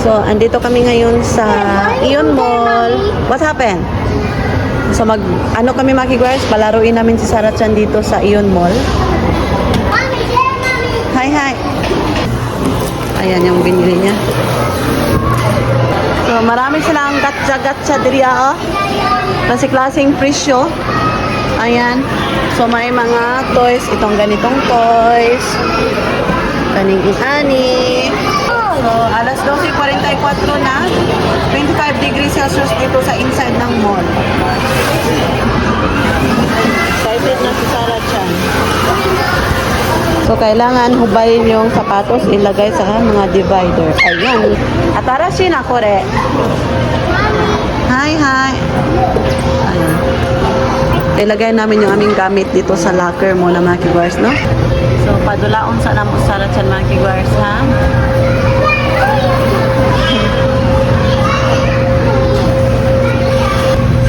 So, andito kami ngayon sa Ion Mall. What happened? So, ano kami makiguys? Palaruin namin si Sarah Chan dito sa Ion Mall. Hi, hi. Ayan yung binili niya. So, marami silang gatcha-gatcha diri, oh. Klase-klaseng presyo. Ayan. So, may mga toys. Itong ganitong toys. Kaning-ani. So, alas 12:44 na. 25 degrees Celsius dito sa inside ng mall. Excited na si Sarah Chan. So, kailangan hubayin yung sapatos, ilagay sa mga divider. Ayan. Atarashi na kore. Hi, hi. Ayan. Ilagay namin yung aming gamit dito sa locker muna mga kiguars, no? So, padulaon sa namo Sarah Chan mga kiguars, ha?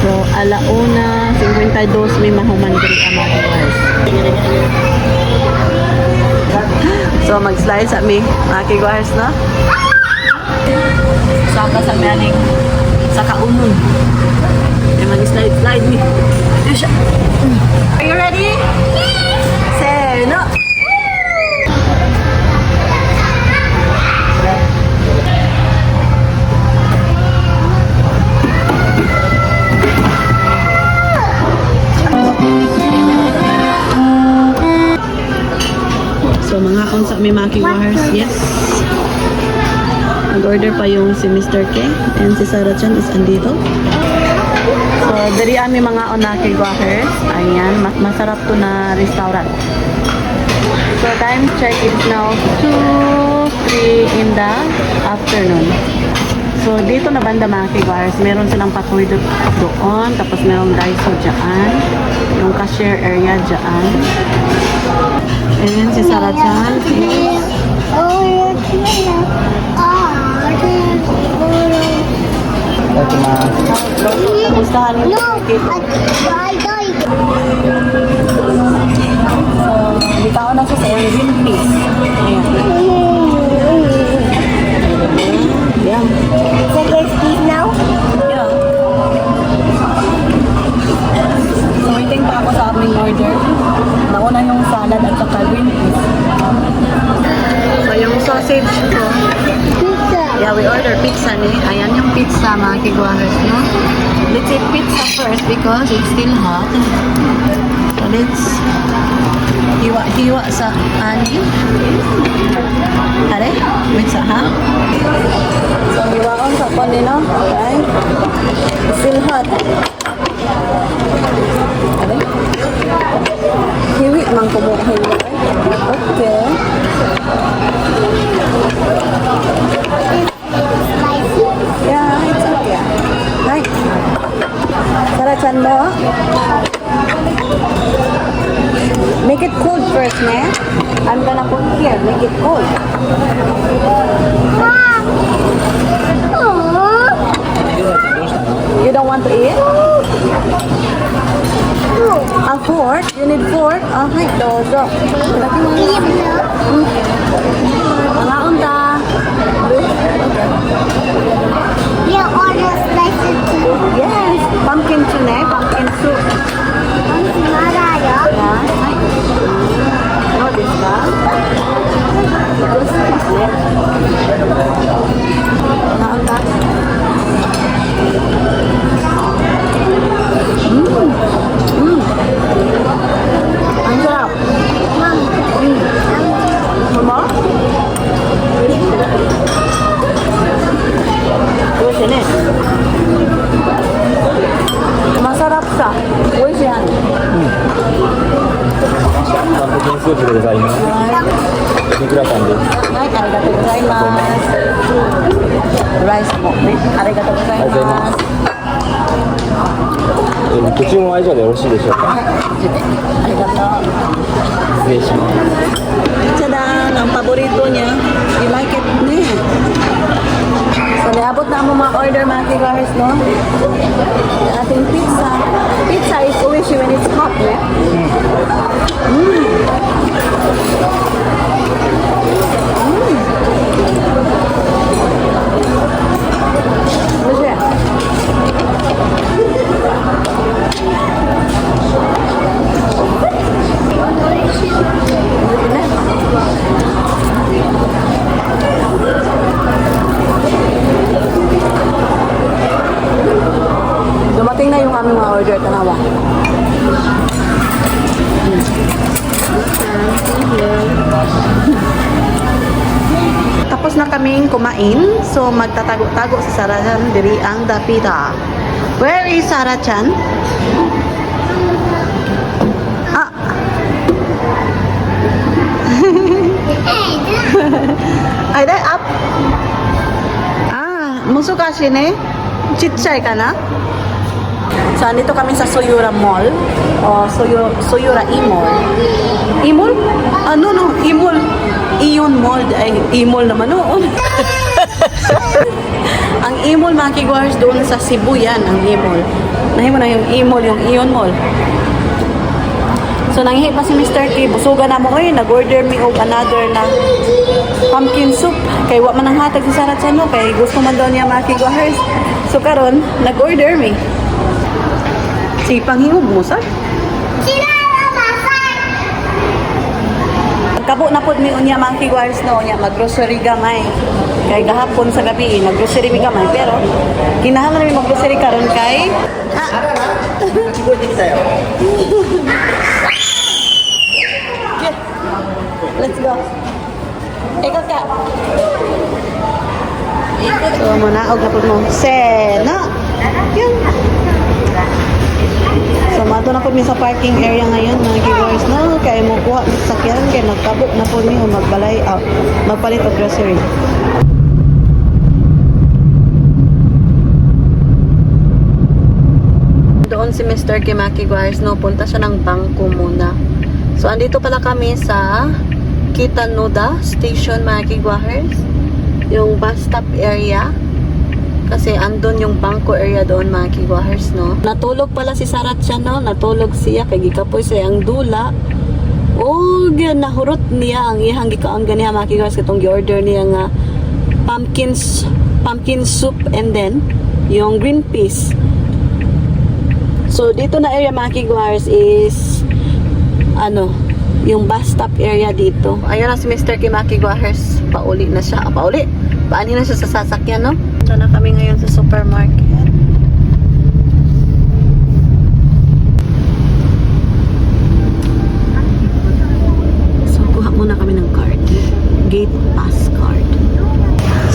So, alauna, 52 may mahuman diri ang mga kiguars. So, mag-slide sa mi, mga kiguars, no? Saka sa miyaning sa kaunon. May mag-slide mi. Are you ready? Say no. So, mga unsa may makiwahars, yes. Nag-order pa yung si Mr. K and si Sarah Chan is andito. So, dari ami mga onaki guahers. Ayan, masarap to na restaurant. So, time check is now 2:03 in the afternoon. So, dito na banda mga kiguahers, meron silang patuloy doon, tapos merong Daiso dyan, yung cashier area dyan. And si Sarah Chan is gustahan niyo bitaw na siya sa green peas. Ayan. Yeah. So, waiting pa ako sa aming order. Nauna yung salad at saka green peas. So, yung sausage ko. Yeah, we order pizza ni. Ayan yung pizza mga kiguahers, no? Let's eat pizza first because it's still hot. So let's hiwa sa ani. Are? Pizza, ha? So hiwaon sa panino. Okay? It's still hot. Are? Hiwi man ko mo hiwa. Okay. Yeah, it's okay. Right. Sarah Chan mo. Make it cold first, ne? I'm gonna put here. Make it cold. You don't want to eat? A fork? You need fork? Okay, dozo. Mga unta. You order slices too. Yes, pumpkin tune, pumpkin soup. Maraya. Yeah. No, this one. This is it. Naunta. Ang sarap. Mama? Uy, masarap siya. Uy, siya. パンプキンスープでございます。いくらパンです。はい、ありがとうございます。ライスもね、ありがとうございます。ご注文は以上でよろしいでしょうか。ありがとう。失礼します。Tadaan, ang paborito niya. You like it, ne? So, naabot na mo mga order mga kiguahers, no? Yung ating pizza. Pizza is always when it's hot, ne? kumain. So magtatago-tago si Sarah-chan diri ang dapita. Where is Sarah-chan? Ah. Ay, dai up. Ah, muso kasi ne. Chitsay ka na? So, andito kami sa Soyura Mall. O, Soyura E-Mall. E-Mall? Ano, no? E-Mall. Ion Mall. Ay, E-Mall naman noon. Ang E-Mall, mga kiguars, doon sa Cebu yan, ang E-Mall. Nahimo na yung E-Mall, yung Ion Mall. So, nanghihi pa si Mr. K. Busugan na mo, nag-order me og another na pumpkin soup. Kay wa man ang hatag si Sarah-chan, no? Kay gusto man daw niya mga kiguars. So, karon nag-order me. Si panghimog mo, sir? Kabo na pod mi unya mga kiguars, no? Unya, mag-grocery gamay. Kay gahapon sa gabi, nag-grocery mi gamay. Pero, kinahanglan mi mag-grocery karon kay... Okay. Let's go. Ikot ka. So, manaog na po mo. Sena! Yun. So, mato na po mi sa parking area ngayon, mga kiguars, no? Kaya mo kuha sa sakyan, kaya magkabok na po mi o magbalay, magpalit o grocery. Doon si Mr. Kimaki guys, no? Punta siya ng bangko muna. So, andito pala kami sa Kitanoda Station, mga kiguahers. Yung bus stop area. Kasi andun yung bangko area doon, mga kiguahers, no? Natulog pala si Sarah-chan, no? Natulog siya. Kaya gikapoy siya ang dula. Oh, nahurot niya ang ihang gikaang ganiya, mga kiguahers. Katong gi-order niya nga pumpkin soup and then yung green peas. So, dito na area, mga kiguahers, is yung bus stop area dito. Ayun na si Mr. Kimaki Guahers. Pauli na siya. Pauli. Paani na siya sa sasakyan, no? Ito na kami ngayon sa supermarket. So, kuha muna kami ng card. Gate pass card.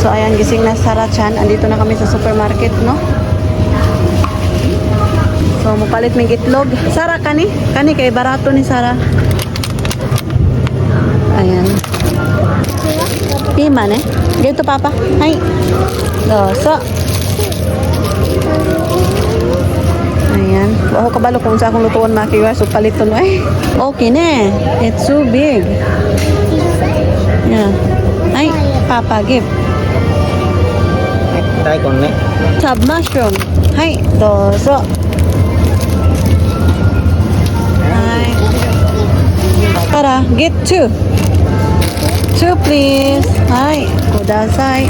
So, ayan, gising na Sarah-chan. Andito na kami sa supermarket, no? So, mupalit may itlog. Sarah, kani? Kani, kay barato ni Sarah. Ayan. Piman eh. Dito, Papa. Hay. So. Ayan. Ako kabalo kung sa akong lutuan, mga kiguars. So, paliton. Ay, okay na. It's so big. Yeah. Ay, Papa, give. Tay con ne. Sub mushroom. Hay. So. Ay. Tara, get 2. 2 please. Hi, kudasay.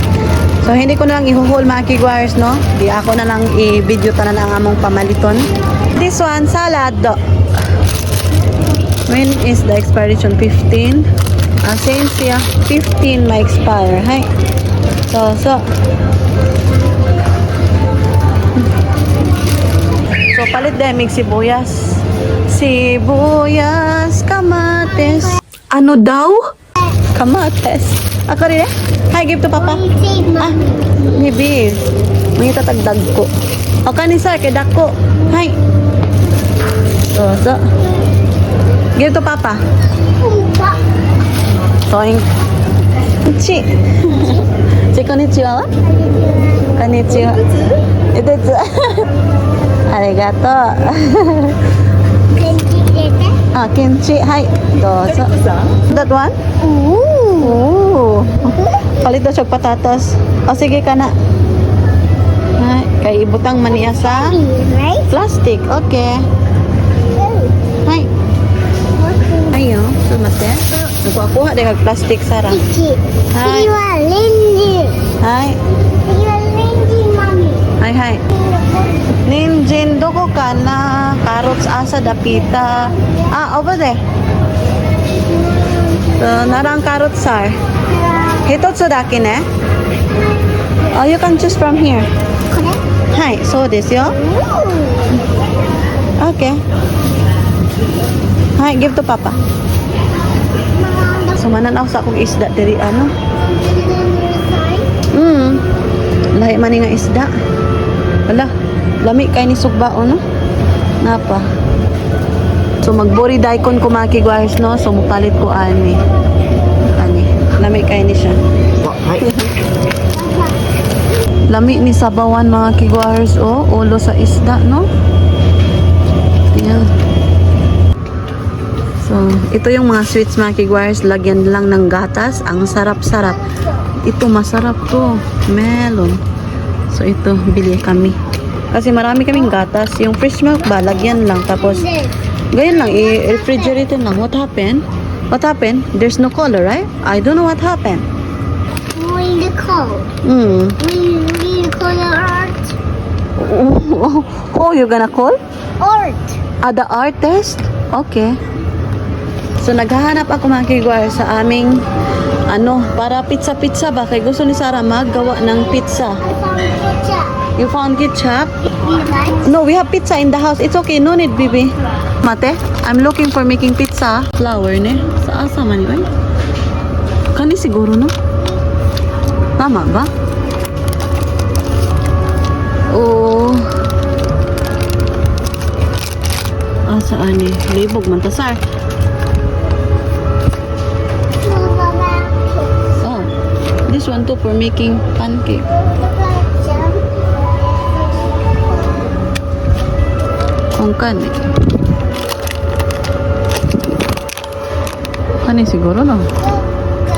So, hindi ko na lang ihuhol, mga kiguars, no? Di ako na lang i-video ta na lang among pamaliton. This one, salad. When is the expiration? 15. Same siya. 15 may expire. Hi. So. So, palit dahil may sibuyas. Sibuyas, kamates. Ano daw? Kamates. Ako rin eh? Hi, give to Papa. Ah, maybe. May tatagdag ko. O kanin sir, kay dako. Hi. So. Give to Papa. Toing. Chi. Si konnichiwa wa? Konnichiwa. Ito. Arigato. Kimchi. Hi. Dozo. That one? Ooh. Palit daw siya patatas. O sige ka na. Ay, kay ibutang maniya sa plastic. Okay. Hi. Ayo, sumate. Nagkuha deh kag plastic Sarah. Hi. Hi. Hi. Ninjin, doko ka na. Carrots asa dapita. Over there. So, narang carrots are. Hitotsu daki ne? Oh, you can choose from here. Hi, so this yo. Okay. Hi, give to Papa. So, mananaw sa akong isda diri ano. Lahi man ni nga isda. Wala, lami kay ni sugbao no. Napa. So magbori daikon ko mga kigwahers no. So mupalit ko ani. Lami kay ni siya. Lami ni sabawan mga kigwahers oh, ulo sa isda no. Ayan. So, ito yung mga sweets mga kigwahers, lagyan lang ng gatas. Ang sarap-sarap. Ito masarap to, melon. So, ito bili kami. Kasi marami kaming gatas. Yung fresh milk ba, lagyan lang. Tapos, ganyan lang, i-refrigerate lang. What happened? What happened? There's no color, right? I don't know what happened. We need to call. Hmm. We need to call the art. Oh, you're gonna call? Art. The artist? Okay. So, naghahanap ako mga kigwahers sa aming para pizza-pizza ba? Kaya gusto ni Sarah maggawa ng pizza. I found ketchup. You found ketchup? You like? No, we have pizza in the house. It's okay. No need, baby. Mate, I'm looking for making pizza. Flour, ne? Sa asa man yun? Kani siguro, no? Tama ba? Oh. Saan eh? Libog man tasar. Oh. This one too for making pancake. Kung kan eh. Kani siguro no?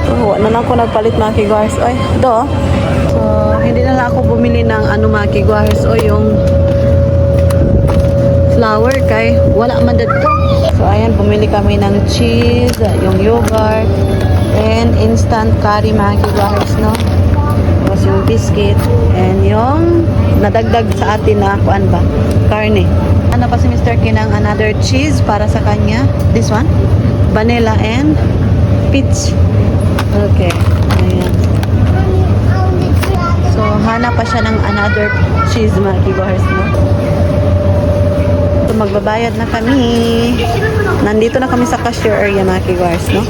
So, na lang ako nagpalit mga kigwahers. Oy, do. So, hindi na lang ako bumili ng mga kigwahers o yung flour kay wala man dito. So, ayan, bumili kami ng cheese, yung yogurt, and instant curry mga kigwahers, no? Tapos yung biscuit, and yung nadagdag sa atin na, kuan ba? Karne. Ano pa si Mr. Kinang another cheese para sa kanya? This one? Vanilla and peach. Okay. Ayan. So, hanap pa siya ng another cheese mga kigwahers, no? So, magbabayad na kami. Nandito na kami sa cashier area mga kigwahers, no?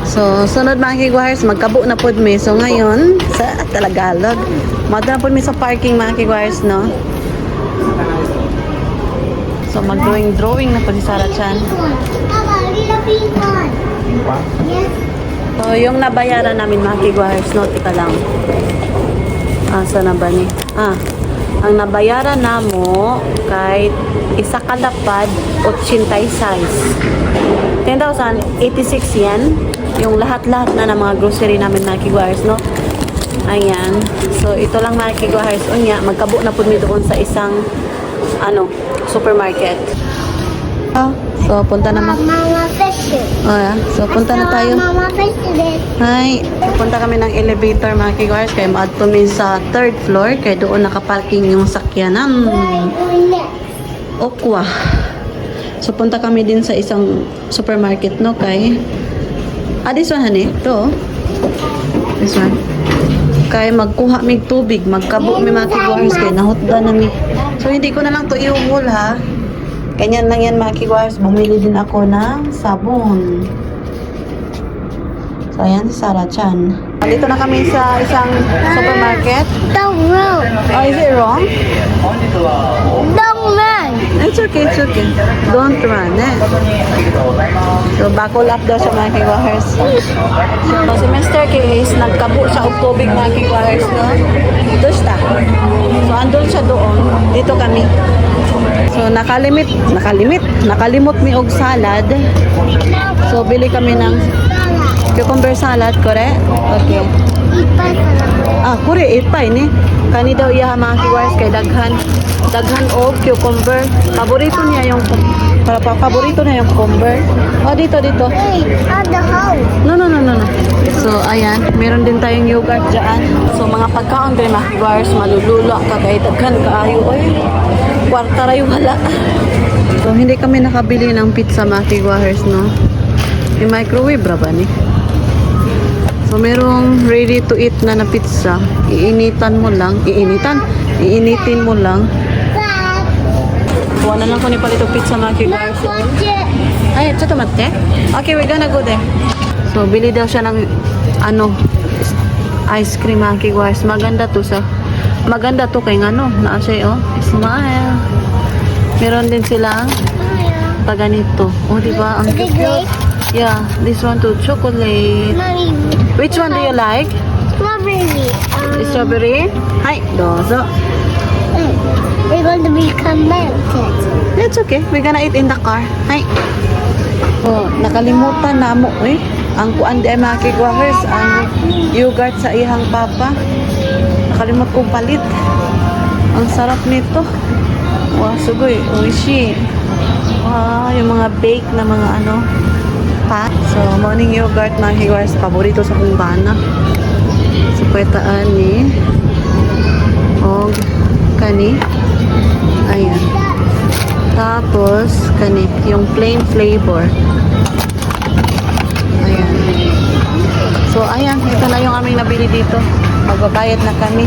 So, sunod mga kigwahers, magkabo na pod mi. So, ngayon, sa Talagalog, madala pod mi sa parking mga kigwahers, no? So, mag-drawing na po si Sarah Chan. So, yung nabayaran namin mga kigwahers, no? Tika lang. Asa na ba ni? Ang nabayaran namo kay isa kalapad 86. 10,086 yan. Yung lahat-lahat na ng mga grocery namin mga kigwahers, no? Ayan. So, ito lang mga kigwahers. Unya, magkabo na po mi doon sa isang supermarket. So, punta naman. Mama Fisher. So, punta na tayo. Mama Fisher. Hi. Punta kami ng elevator mga kigwahers. Kaya maadto mi sa 3rd floor. Kaya doon nakaparking yung sakyanan. Okwa. So, punta kami din sa isang supermarket, no? Kay this one, honey. Ito. This one. Kaya magkuha mig tubig. Magkabo mi mga kigwahers. Kaya nahutda na mi. So, hindi ko na lang to iuhol, ha? Ganyan lang yan mga kigwahers. Bumili din ako ng sabon. So, ayan si Sarah Chan. Dito na kami sa isang supermarket. Don't run. Oh, is it wrong? Don't run. It's okay, it's okay. Don't run, eh. So, bakol up daw sa mga kigwahers. So, si Mr. Case, nagkabo sa tubig mga kigwahers, no? Ito siya. So, andun siya doon. Dito kami. So, nakalimot mi og salad. So, bili kami ng cucumber salad, kore? Okay. Kore, ipay ni. Kani daw iya mga kigwahers kay daghan og cucumber. Paborito niya yung cucumber. Dito. Hey, at the house. No. So, ayan. Meron din tayong yogurt dyan. So, mga pagkaon din mga kigwahers, malulula ka kay daghan kaayo. Kwarta rayo wala. So, hindi kami nakabili ng pizza mga kigwahers, no? Yung microwave ra ba ni? So, merong ready to eat na pizza. Iinitin mo lang. Kuha na lang ko ni palito pizza mga kigwahers. Ay, ito matte. Okay, we're gonna go there. So, bili daw siya ng ice cream mga kigwars. Maganda to kay naa siya smile. Meron din silang pa ganito. Oh, di ba? Ang Is it cute. grape? Yeah, this one too, chocolate. Mommy, Which one do you like? strawberry. Strawberry? Hi, dozo. We're going to become melted. That's okay. We're gonna eat in the car. Hi. Oh, nakalimutan na mo ang kuan di ay mga kigwahers, ang yogurt sa ihang papa. Nakalimot kong palit. Ang sarap nito. Wow, sugoy. Oishi. Wow, yung mga bake na mga pa. So, morning yogurt mga kigwahers, paborito sa kong bana. So, pwetaan ni kani. Ayan. Tapos, kani, yung plain flavor. Ayan. So, ayan. Ito na yung aming nabili dito. Magbabayad na kami.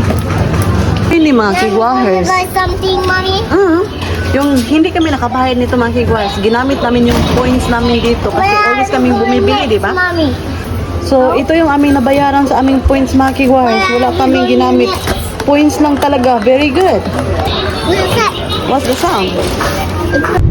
Hindi mga kigwahers. Buy something, Mommy? Yung hindi kami nakabayad nito mga kigwahers. Ginamit namin yung points namin dito. Kasi always kaming bumibili, di ba? Mommy. So, ito yung aming nabayaran sa aming points mga kigwahers. Wala kaming ginamit. Points lang talaga. Very good. What's that? What's the sound?